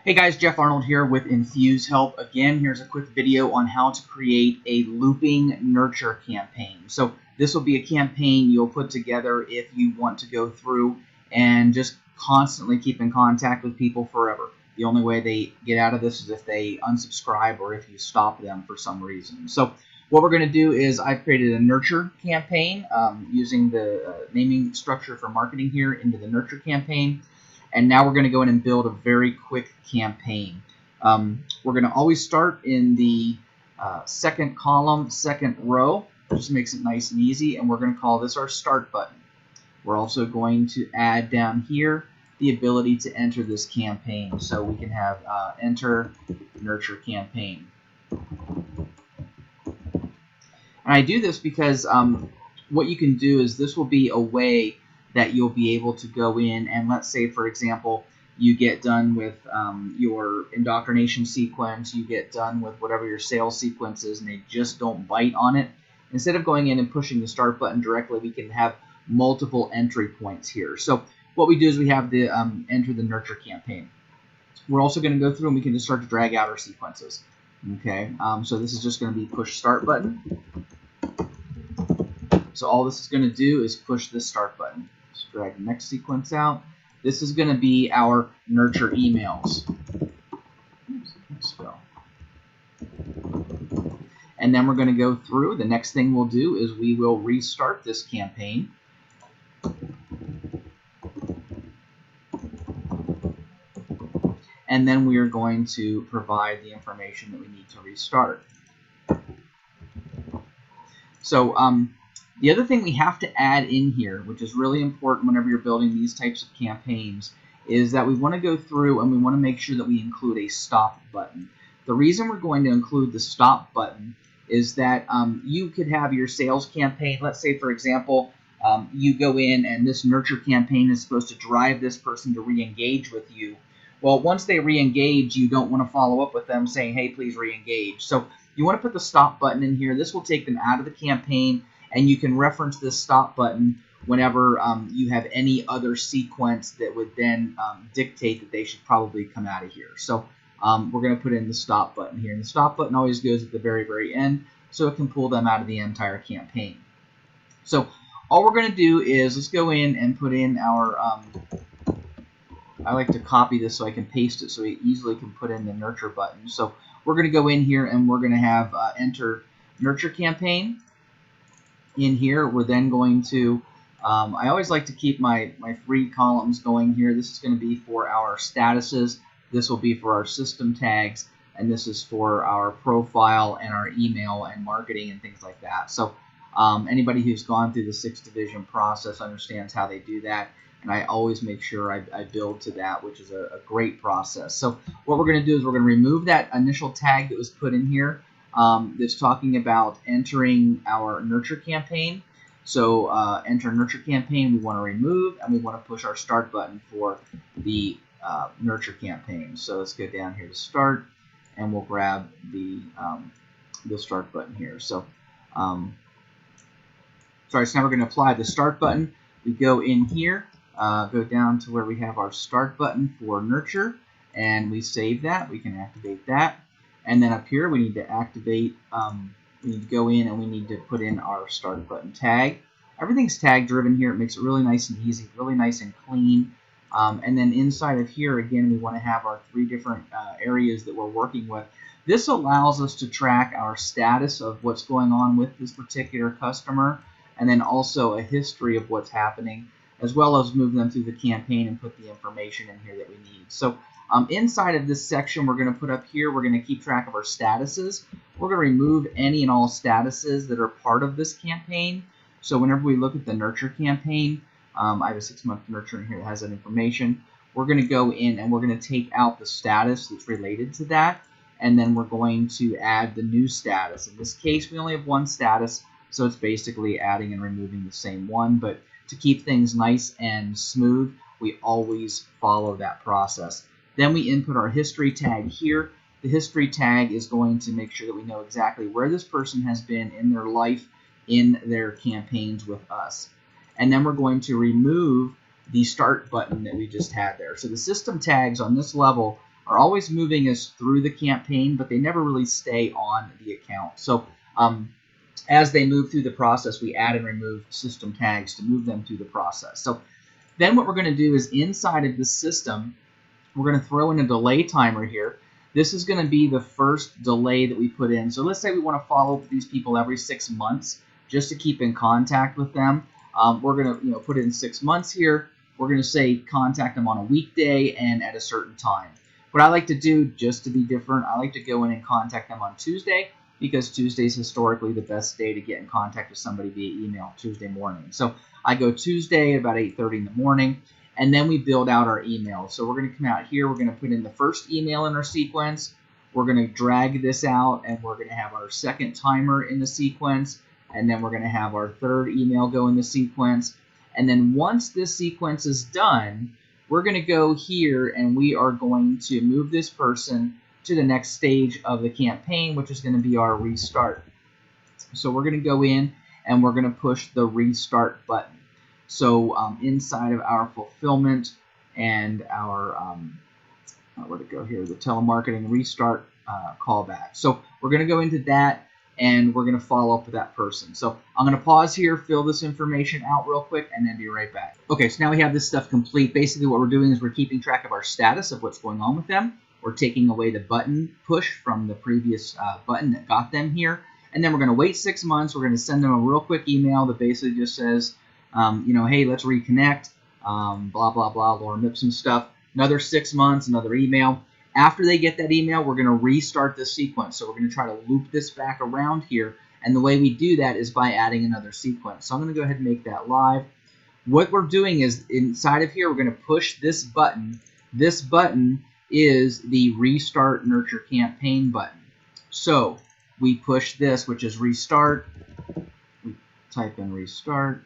Hey guys, Jeff Arnold here with InfuseHelp. Again, here's a quick video on how to create a looping nurture campaign. So this will be a campaign you'll put together if you want to go through and just constantly keep in contact with people forever. The only way they get out of this is if they unsubscribe or if you stop them for some reason. So what we're going to do is I've created a nurture campaign using the naming structure for marketing here into the nurture campaign. And now we're going to go in and build a very quick campaign. We're going to always start in the second column, second row. Just makes it nice and easy. And we're going to call this our start button. We're also going to add down here the ability to enter this campaign. So we can have enter nurture campaign. And I do this because what you can do is this will be a way that you'll be able to go in and, let's say, for example, you get done with your indoctrination sequence, you get done with whatever your sales sequence is, and they just don't bite on it. Instead of going in and pushing the start button directly, we can have multiple entry points here. So what we do is we have the enter the nurture campaign. We're also going to go through and we can just start to drag out our sequences. Okay, so this is just going to be push start button. So all this is going to do is push this start button. Let's drag the next sequence out. This is going to be our nurture emails. Let's go. And then we're going to go through. The next thing we'll do is we will restart this campaign. And then we are going to provide the information that we need to restart. So the other thing we have to add in here, which is really important whenever you're building these types of campaigns, is that we want to go through and we want to make sure that we include a stop button. The reason we're going to include the stop button is that you could have your sales campaign. Let's say, for example, you go in and this nurture campaign is supposed to drive this person to re-engage with you. Well, once they re-engage, you don't want to follow up with them saying, hey, please re-engage. So you want to put the stop button in here. This will take them out of the campaign, and you can reference this stop button whenever you have any other sequence that would then dictate that they should probably come out of here. So we're going to put in the stop button here. And the stop button always goes at the very, very end, so it can pull them out of the entire campaign. So all we're going to do is let's go in and put in our I like to copy this so I can paste it so we easily can put in the nurture button. So we're going to go in here and we're going to have enter nurture campaign. In here, we're then going to, I always like to keep my free columns going here. This is going to be for our statuses. This will be for our system tags. And this is for our profile and our email and marketing and things like that. So anybody who's gone through the 6 division process understands how they do that. And I always make sure I build to that, which is a great process. So what we're going to do is we're going to remove that initial tag that was put in here. That's talking about entering our nurture campaign. So enter nurture campaign we want to remove, and we want to push our start button for the nurture campaign. So let's go down here to start, and we'll grab the start button here. So so now we're going to apply the start button. We go in here, go down to where we have our start button for nurture, and we save that. We can activate that. And then up here, we need to activate, we need to go in and we need to put in our start button tag. Everything's tag driven here. It makes it really nice and easy, really nice and clean. And then inside of here, again, we want to have our 3 different areas that we're working with. This allows us to track our status of what's going on with this particular customer, and then also a history of what's happening, as well as move them through the campaign and put the information in here that we need. So inside of this section, we're going to put up here, we're going to keep track of our statuses. We're going to remove any and all statuses that are part of this campaign. So whenever we look at the nurture campaign, I have a 6-month nurture in here that has that information. We're going to go in and we're going to take out the status that's related to that, and then we're going to add the new status. In this case, we only have 1 status, so it's basically adding and removing the same one. But to keep things nice and smooth, we always follow that process. Then we input our history tag here. The history tag is going to make sure that we know exactly where this person has been in their life, in their campaigns with us. And then we're going to remove the start button that we just had there. So the system tags on this level are always moving us through the campaign, but they never really stay on the account. So as they move through the process, we add and remove system tags to move them through the process. So then what we're going to do is inside of the system, we're going to throw in a delay timer here. This is going to be the first delay that we put in. So let's say we want to follow up with these people every 6 months just to keep in contact with them. We're going to put in 6 months here. We're going to say contact them on a weekday and at a certain time. What I like to do, just to be different, I like to go in and contact them on Tuesday, because Tuesday is historically the best day to get in contact with somebody via email, Tuesday morning. So I go Tuesday at about 8:30 in the morning, and then we build out our emails. So we're going to come out here, we're going to put in the first email in our sequence, we're going to drag this out, and we're going to have our second timer in the sequence, and then we're going to have our third email go in the sequence. And then once this sequence is done, we're going to go here and we are going to move this person to the next stage of the campaign, which is going to be our restart. So we're going to go in and we're going to push the restart button. So inside of our fulfillment and our, where to go here, the telemarketing restart callback. So we're going to go into that and we're going to follow up with that person. So I'm going to pause here, fill this information out real quick, and then be right back. Okay, so now we have this stuff complete. Basically what we're doing is we're keeping track of our status of what's going on with them. We're taking away the button push from the previous button that got them here. And then we're going to wait 6 months. We're going to send them a real quick email that basically just says, hey, let's reconnect, blah, blah, blah, Laura Mipsum stuff. Another 6 months, another email. After they get that email, we're going to restart the sequence. So we're going to try to loop this back around here. And the way we do that is by adding another sequence. So I'm going to go ahead and make that live. What we're doing is inside of here, we're going to push this button. This button is the Restart Nurture Campaign button. So we push this, which is restart. We type in restart.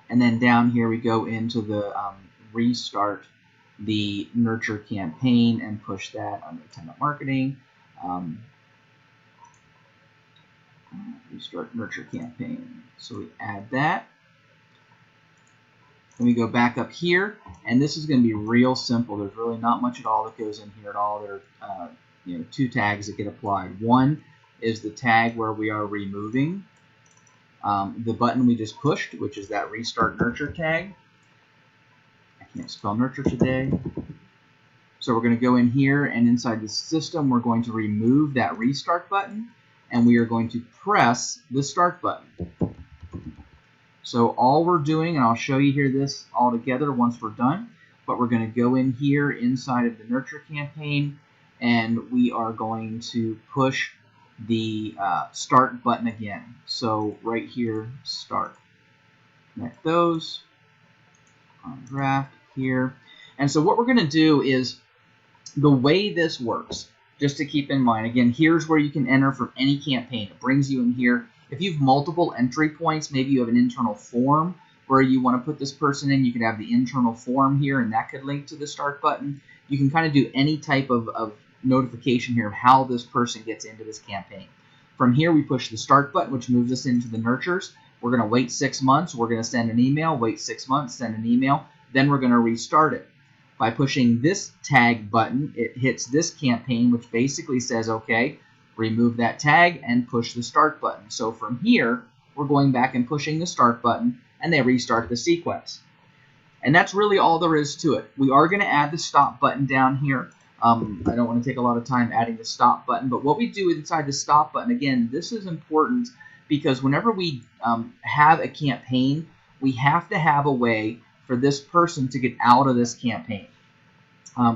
And then down here we go into the restart the Nurture Campaign and push that under Attendant Marketing. Restart Nurture Campaign. So we add that. Then we go back up here, and this is going to be real simple. There's really not much at all that goes in here at all. There are 2 tags that get applied. One is the tag where we are removing the button we just pushed, which is that Restart Nurture tag. I can't spell nurture today. So we're going to go in here, and inside the system, we're going to remove that Restart button, and we are going to press the Start button. So all we're doing, and I'll show you here this all together once we're done, but we're going to go in here inside of the Nurture Campaign, and we are going to push the Start button again. So right here, Start. Connect those on draft here. And so what we're going to do is, the way this works, just to keep in mind, again, here's where you can enter from any campaign. It brings you in here. If you have multiple entry points, maybe you have an internal form where you want to put this person in, you could have the internal form here, and that could link to the Start button. You can kind of do any type of notification here of how this person gets into this campaign. From here, we push the Start button, which moves us into the nurtures. We're going to wait 6 months. We're going to send an email, wait 6 months, send an email. Then we're going to restart it. By pushing this tag button, it hits this campaign, which basically says, okay, remove that tag and push the Start button. So from here, we're going back and pushing the Start button, and they restart the sequence. And that's really all there is to it. We are going to add the Stop button down here. I don't want to take a lot of time adding the Stop button, but what we do inside the Stop button, again, this is important because whenever we have a campaign, we have to have a way for this person to get out of this campaign.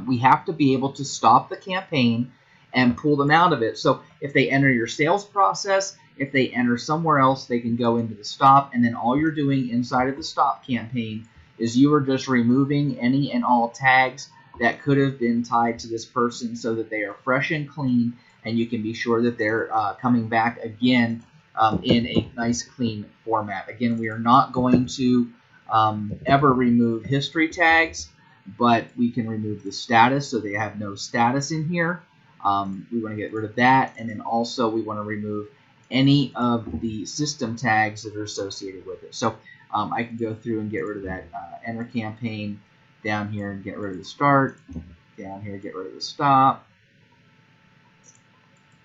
We have to be able to stop the campaign and pull them out of it. So if they enter your sales process, if they enter somewhere else, they can go into the Stop, and then all you're doing inside of the Stop campaign is you are just removing any and all tags that could have been tied to this person so that they are fresh and clean, and you can be sure that they're coming back again in a nice clean format. Again, we are not going to ever remove history tags, but we can remove the status, so they have no status in here. We want to get rid of that, and then also we want to remove any of the system tags that are associated with it. So I can go through and get rid of that enter campaign, down here and get rid of the start, down here get rid of the stop,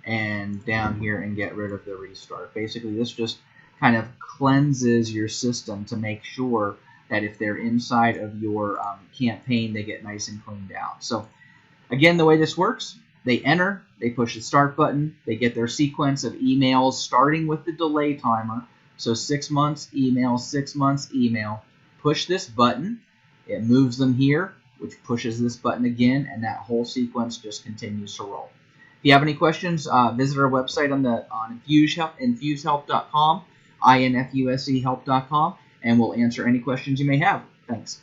and down here and get rid of the restart. Basically, this just kind of cleanses your system to make sure that if they're inside of your campaign, they get nice and cleaned out. So again, the way this works, they enter, they push the start button, they get their sequence of emails starting with the delay timer. So 6 months, email, 6 months, email. Push this button, it moves them here, which pushes this button again, and that whole sequence just continues to roll. If you have any questions, visit our website on InfuseHelp.com, INFUSEHelp.com, and we'll answer any questions you may have. Thanks.